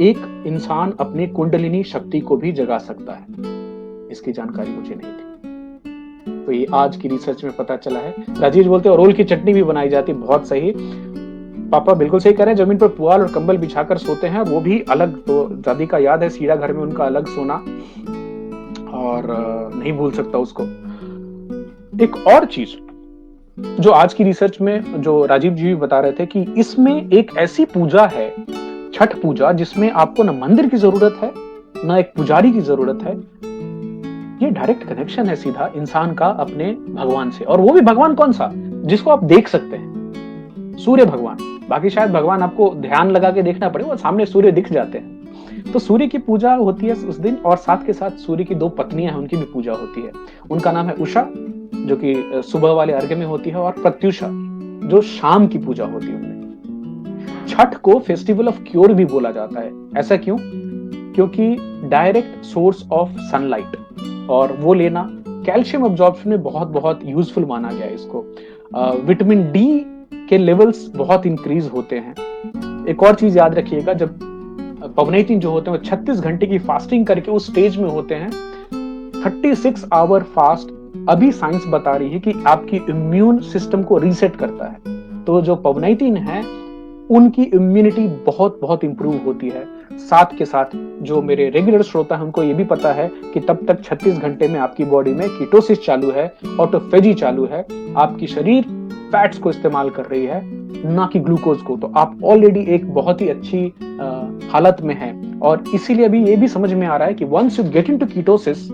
एक इंसान अपने कुंडलिनी शक्ति को भी जगा सकता है। इसकी जानकारी मुझे नहीं थी, तो ये आज की रिसर्च में पता चला है। राजेश बोलते हैं रोल की चटनी भी बनाई जाती है। बहुत सही पापा, बिल्कुल सही कह रहे हैं। जमीन पर पुआल और कंबल बिछाकर सोते हैं, वो भी अलग। तो दादी का याद है सीढ़ा घर में उनका अलग सोना, और नहीं भूल सकता उसको। एक और चीज जो आज की रिसर्च में जो राजीव जी भी बता रहे थे, कि इसमें एक ऐसी पूजा है, छठ पूजा, जिसमें आपको न मंदिर की जरूरत है, न एक पुजारी की जरूरत है। ये डायरेक्ट कनेक्शन है सीधा इंसान का अपने भगवान से। और वो भी भगवान कौन सा, जिसको आप देख सकते हैं, सूर्य भगवान। बाकी शायद भगवान आपको ध्यान लगा के देखना पड़े, वो सामने सूर्य दिख जाते हैं। तो सूर्य की पूजा होती है उस दिन, और साथ के साथ सूर्य की 2 पत्नियां हैं, उनकी भी पूजा होती है। उनका नाम है उषा, जो कि सुबह वाले अर्घ्य में होती है, और प्रत्युषा, जो शाम की पूजा होती है उनमें। छठ को फेस्टिवल ऑफ क्योर भी बोला जाता है। ऐसा क्यों? क्योंकि डायरेक्ट सोर्स ऑफ सनलाइट, और वो लेना कैल्शियम अब्जॉर्प्शन में बहुत बहुत यूजफुल माना गया है इसको। विटामिन डी के लेवल्स बहुत इंक्रीज होते हैं। एक और चीज याद रखिएगा, जब पवनैतिन जो होते हैं वो 36 घंटे की फास्टिंग करके उस स्टेज में होते हैं। 36 आवर फास्ट अभी साइंस बता रही है कि आपकी इम्यून सिस्टम को रीसेट करता है। तो जो पवनैतिन है उनकी इम्यूनिटी बहुत बहुत इंप्रूव होती है। साथ के साथ जो मेरे रेगुलर श्रोता हैं उनको ये भी पता है कि तब तक 36 घंटे में आपकी बॉडी में कीटोसिस चालू है, ऑटोफेजी चालू है, आपकी शरीर फैट्स को इस्तेमाल कर रही है, ना कि ग्लूकोज को। तो आप ऑलरेडी एक बहुत ही अच्छी हालत में हैं। और इसीलिए अभी ये भी समझ में आ रहा है कि once you get into ketosis,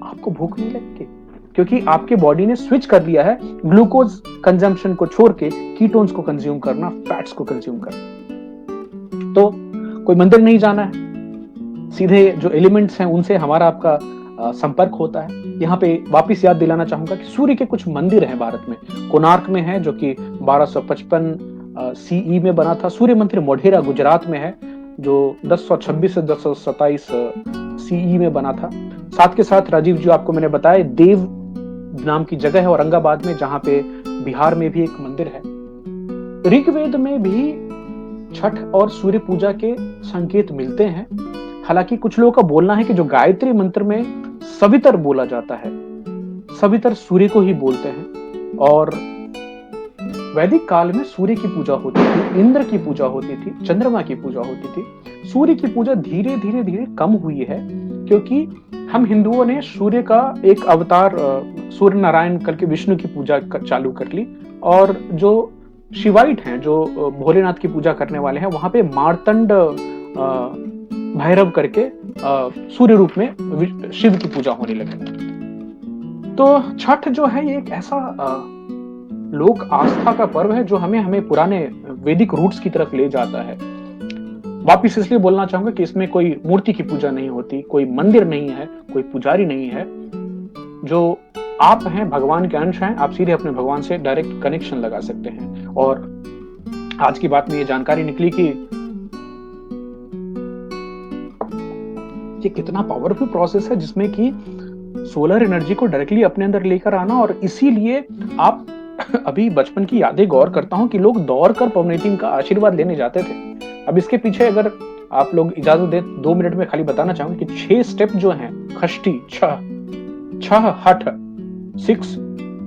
आपको भूख नहीं लगेगी, क्योंकि आपके बॉडी ने स्विच कर दिया है ग्लूकोज कंजम्पशन को छोड़ के कीटोन्स को कंज्यूम करना, फैट्स को कंज्यूम करना। तो कोई मंदिर नहीं जाना है, सीधे जो एलिमेंट्स हैं उनसे हमारा आपका संपर्क होता है। यहाँ पे वापस याद दिलाना चाहूंगा कि सूर्य के कुछ मंदिर हैं भारत में। कोणार्क में है, जो कि 1255 सीई में बना था। सूर्य मंदिर मोढेरा गुजरात में है, जो 1026 से 1027 सीई में बना था। साथ के साथ राजीव जी, आपको मैंने बताया देव नाम की जगह है औरंगाबाद में, जहां पे बिहार में भी एक मंदिर है। ऋग्वेद में भी छठ और सूर्य पूजा के संकेत मिलते हैं। हालांकि कुछ लोगों का बोलना है कि जो गायत्री मंत्र में सवितर बोला जाता है, सवितर सूर्य को ही बोलते हैं। और वैदिक काल में सूर्य की पूजा होती थी, इंद्र की पूजा होती थी, चंद्रमा की पूजा होती थी। सूर्य की पूजा धीरे धीरे धीरे कम हुई है, क्योंकि हम हिंदुओं ने सूर्य का एक अवतार सूर्य नारायण करके विष्णु की पूजा चालू कर ली। और जो शिवाइट हैं, जो भोलेनाथ की पूजा करने वाले हैं, वहां पे मार्तंड भैरव करके सूर्य रूप में शिव की पूजा होने लगी। तो छठ जो है ये एक ऐसा लोक आस्था का पर्व है जो हमें पुराने वैदिक रूट्स की तरफ ले जाता है। वापिस इसलिए बोलना चाहूंगा कि इसमें कोई मूर्ति की पूजा नहीं होती, कोई मंदिर नहीं है, कोई पुजारी नहीं है। जो आप हैं, भगवान के अंश हैं, आप सीधे अपने भगवान से डायरेक्ट कनेक्शन लगा सकते हैं। और आज की बात में ये जानकारी निकली कि ये कितना पावरफुल प्रोसेस है जिसमें कि सोलर एनर्जी को डायरेक्टली अपने अंदर लेकर आना। और इसीलिए आप अभी बचपन की यादें गौर करता हूं कि लोग दौड़ कर पवनीतिन का आशीर्वाद लेने जाते थे। अब इसके पीछे अगर आप लोग इजाजत दे 2 मिनट में खाली बताना चाहूंगा कि 6 स्टेप जो हैं, खष्टी, 6 हठ, 6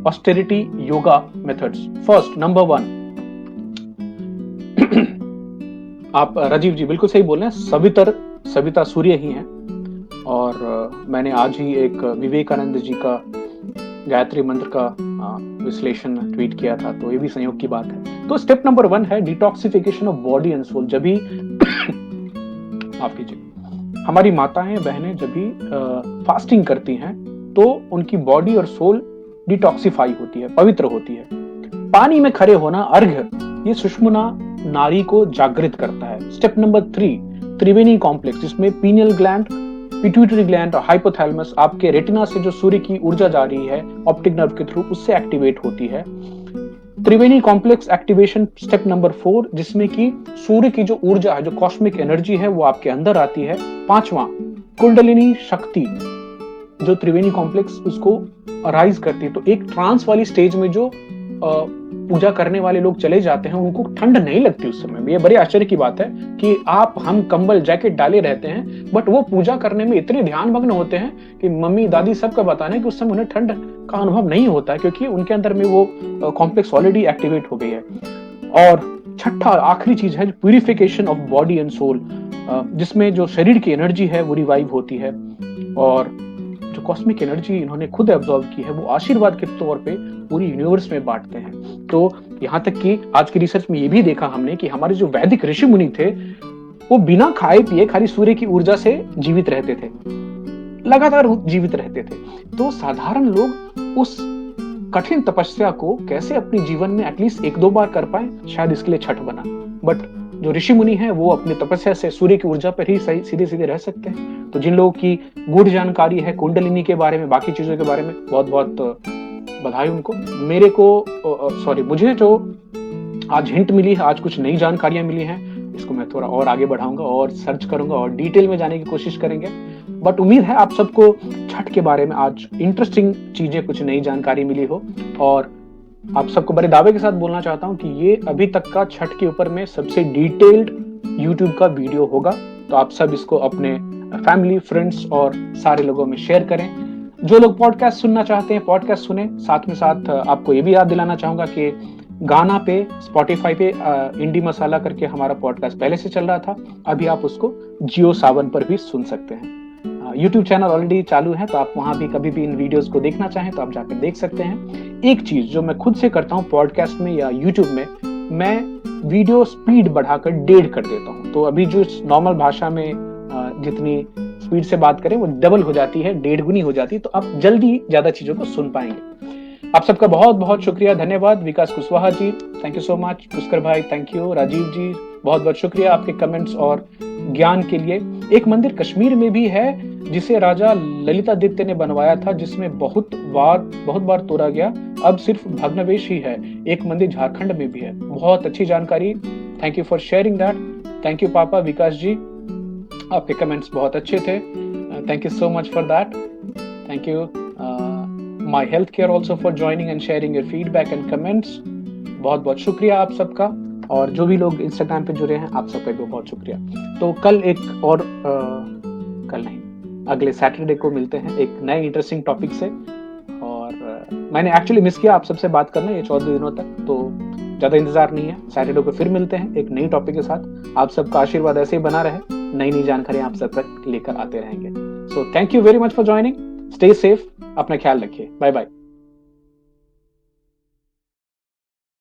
austerity yoga methods. First, number 1, आप राजीव जी बिल्कुल सही बोल रहे हैं, सविता सूर्य ही हैं। और मैंने आज ही एक विवेकानंद जी का गायत्री मंत्र का विश्लेषण ट्वीट किया था, तो ये भी संयोग की बात है। तो स्टेप नंबर 1 है detoxification of body and soul. जब भी माफ कीजिए, हमारी माताएं बहनें जब भी फास्टिंग करती हैं तो उनकी बॉडी और सोल डिटॉक्सिफाई होती है, पवित्र होती है। पानी में खड़े होना, अर्घ्य, ये सुषुम्ना नाड़ी को जागृत करता है। स्टेप नंबर 3, त्रिवेणी कॉम्प्लेक्स, जिसमें पीनियल ग्लैंड, पिट्यूटरी ग्लैंड और हाइपोथैलेमस आपके रेटिना से जो सूर्य की ऊर्जा जा रही है ऑप्टिक नर्व के थ्रू, उससे एक्टिवेट होती है। त्रिवेणी कॉम्प्लेक्स एक्टिवेशन स्टेप नंबर 4, जिसमें कि सूर्य की जो ऊर्जा है, जो कॉस्मिक एनर्जी है, वो आपके अंदर आती है। 5वां, कुंडलिनी शक्ति, जो त्रिवेणी कॉम्प्लेक्स उसको अराइज करती है। तो एक ट्रांस वाली स्टेज में जो पूजा करने वाले लोग चले जाते हैं, उनको ठंड नहीं लगती उस समय में। ये बड़ी आश्चर्य की बात है कि हम कंबल जैकेट डाले रहते हैं, बट वो पूजा करने में इतने ध्यानमग्न होते हैं कि मम्मी दादी सबका बताना है कि उस समय उन्हें ठंड का अनुभव नहीं होता है, क्योंकि उनके अंदर में वो कॉम्प्लेक्स ऑलरेडी एक्टिवेट हो गई है। और छठा आखिरी चीज है purification of body and soul, जिसमें जो शरीर की एनर्जी है वो रिवाइव होती है। और जो कॉस्मिक एनर्जी इन्होंने खुद एब्जॉर्ब की है, वो आशीर्वाद के तौर पे पूरी यूनिवर्स में बांटते हैं। तो यहाँ तक कि आज की रिसर्च में ये भी देखा हमने कि हमारे जो वैदिक ऋषि मुनि थे, वो बिना खाए पिए खाली सूर्य की ऊर्जा से जीवित रहते थे, लगातार जीवित रहते थे। तो साधारण लोग उस कठिन तपस्या को कैसे अपने जीवन में एटलीस्ट 1-2 बार कर पाए, शायद इसके लिए छठ बना। बट जो ऋषि मुनि हैं वो अपनी तपस्या से सूर्य की ऊर्जा पर ही सही सीधे सीधे रह सकते हैं। तो जिन लोगों की गूढ़ जानकारी है कुंडलिनी के बारे में, बाकी चीजों के बारे में, बहुत बहुत बधाई उनको। मुझे जो आज हिंट मिली है, आज कुछ नई जानकारियां मिली हैं, इसको मैं थोड़ा और आगे बढ़ाऊंगा और सर्च करूंगा और डिटेल में जाने की कोशिश करेंगे। बट उम्मीद है आप सबको छठ के बारे में आज इंटरेस्टिंग चीजें, कुछ नई जानकारी मिली हो। और आप सबको बड़े दावे के साथ बोलना चाहता हूं कि ये अभी तक का छठ के ऊपर में सबसे डिटेल्ड यूट्यूब का वीडियो होगा। तो आप सब इसको अपने फैमिली, फ्रेंड्स और सारे लोगों में शेयर करें। जो लोग पॉडकास्ट सुनना चाहते हैं पॉडकास्ट सुने। साथ में साथ आपको ये भी याद दिलाना चाहूंगा कि गाना पे, स्पॉटिफाई पे इंडी मसाला करके हमारा पॉडकास्ट पहले से चल रहा था, अभी आप उसको जियो सावन पर भी सुन सकते हैं। यूट्यूब चैनल ऑलरेडी चालू है, तो आप वहां भी कभी भी इन वीडियोस को देखना चाहें तो आप जाकर देख सकते हैं। एक चीज जो मैं खुद से करता हूँ पॉडकास्ट में या यूट्यूब में, मैं वीडियो स्पीड बढ़ाकर 1.5 कर देता हूँ। तो अभी जो नॉर्मल भाषा में जितनी स्पीड से बात करें वो डबल हो जाती है, 1.5 गुनी हो जाती है, तो आप जल्दी ज्यादा चीजों को सुन पाएंगे। आप सबका बहुत बहुत शुक्रिया, धन्यवाद। Vikas Kushwaha ji, thank you so much. Pushkar भाई, थैंक यू। राजीव जी, बहुत बहुत शुक्रिया आपके कमेंट्स और ज्ञान के लिए। एक मंदिर कश्मीर में भी है जिसे राजा ललितादित्य ने बनवाया था, जिसमें बहुत बार तोड़ा गया, अब सिर्फ भग्नावशेष ही है। एक मंदिर झारखंड में भी है। बहुत अच्छी जानकारी, thank you for sharing that. Thank you पापा, विकास जी, आपके कमेंट्स बहुत अच्छे थे, thank you so much for that. Thank you my health care also for joining and sharing your feedback and comments. बहुत बहुत शुक्रिया आप सबका। और जो भी लोग इंस्टाग्राम पे जुड़े हैं, आप सबका भी बहुत शुक्रिया। तो कल एक और कल नहीं, अगले सैटरडे को मिलते हैं एक नए इंटरेस्टिंग टॉपिक से। और मैंने एक्चुअली मिस किया आप सबसे बात करना ये 14 दिनों तक, तो ज्यादा इंतजार नहीं है। सैटरडे को फिर मिलते हैं एक नई टॉपिक के साथ। आप सबका आशीर्वाद ऐसे ही बना रहे, नई जानकारी आप सब तक लेकर आते रहेंगे। So thank you very much for joining. Stay safe, अपना ख्याल रखिए। Bye bye.